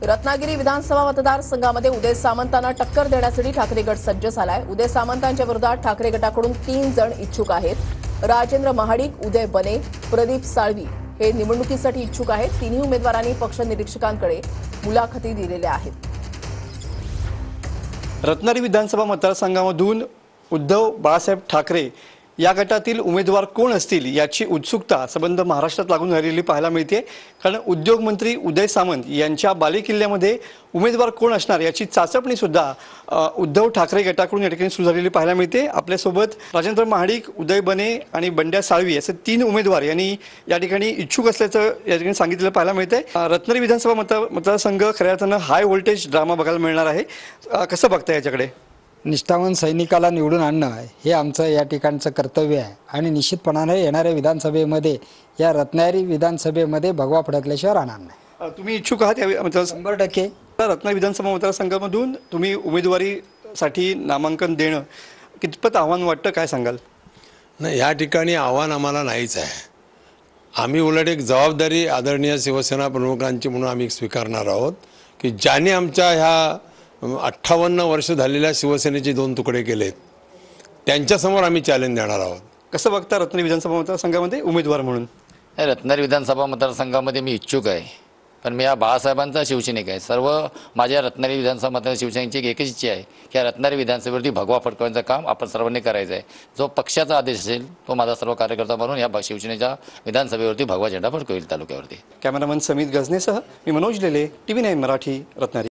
रत्नागिरी विधानसभा मतदारसंघामध्ये उदय सामंतांना टक्कर देण्यासाठी ठाकरे गट सज्ज झालाय। उदय सामंतांच्या विरोधात ठाकरे गटाकडून 3 जण इच्छुक आहेत। राजेंद्र महाडिक, उदय बने, प्रदीप साळवी हे निवडणुकीसाठी इच्छुक आहेत। तिन्ही उमेदवारांनी पक्ष निरीक्षकांकडे मुलाखती दिलेल्या आहेत। रत्नागिरी विधानसभा मतदारसंघामधून उद्धव बाळासाहेब ठाकरे या गटातील उमेदवार कोण असतील याची उत्सुकता संबंध महाराष्ट्रात लागून राहिलेली पाहायला मिळते। कारण उद्योग मंत्री उदय सामंत यांच्या बालेकिल्ल्यामध्ये उमेदवार कोण असणार याची चाचपणी सुद्धा उद्धव ठाकरे गटाकडून या ठिकाणी सुरू झालेली पाहायला मिळते। आपल्यासोबत राजेंद्र महाडिक, उदय बने आणि बंड्या साळवी असे 3 उमेदवार यांनी या ठिकाणी इच्छुक असल्याचं या ठिकाणी सांगितलेलं पाहायला मिळते। रत्नागिरी विधानसभा मतदारसंघ खऱ्या अर्थानं हाय व्होल्टेज ड्रामा बघायला मिळणार आहे। कसं बघताय याच्याकडे? निष्ठावान सैनिकाला निवडून आणणं हे आमचं या ठिकाणचं कर्तव्य आहे आणि निश्चितपणाने येणाऱ्या विधानसभेमध्ये या रत्नागिरी विधानसभेमध्ये भगवा फडकल्याशिवाय राहणार नाही। तुम्ही इच्छुक आहात या 100%? रत्नागिरी विधानसभा मतदारसंघामधून तुम्ही उमेदवारीसाठी नामांकन देणं कितपत आव्हान वाटतं, काय सांगाल? नाही, या ठिकाणी आव्हान आम्हाला नाहीच आहे। आम्ही उलट एक जबाबदारी आदरणीय शिवसेना प्रमुखांची म्हणून आम्ही स्वीकारणार आहोत की ज्यांनी आमच्या ह्या 58 वर्ष झालेल्या शिवसेनेचे 2 तुकडे केलेत त्यांच्यासमोर आम्ही चॅलेंज देणार आहोत। कसं बघता रत्नागिरी विधानसभा मतदारसंघामध्ये उमेदवार म्हणून? रत्नागिरी विधानसभा मतदारसंघामध्ये मी इच्छुक आहे, पण मी या बाळासाहेबांचा शिवसैनिक आहे। सर्व माझ्या रत्नागिरी विधानसभा मतदार शिवसैनिकांची एकच इच्छा आहे की या रत्नागिरी विधानसभेवरती भगवा फडकवण्याचं काम आपण सर्वांनी करायचं आहे। जो पक्षाचा आदेश असेल तो माझा सर्व कार्यकर्ता म्हणून या शिवसेनेच्या विधानसभेवरती भगवा झेंडा फडकवेल तालुक्यावरती। कॅमेरामन समीत गजनेसह मी मनोज लेले, TV9 मराठी, रत्नागिरी।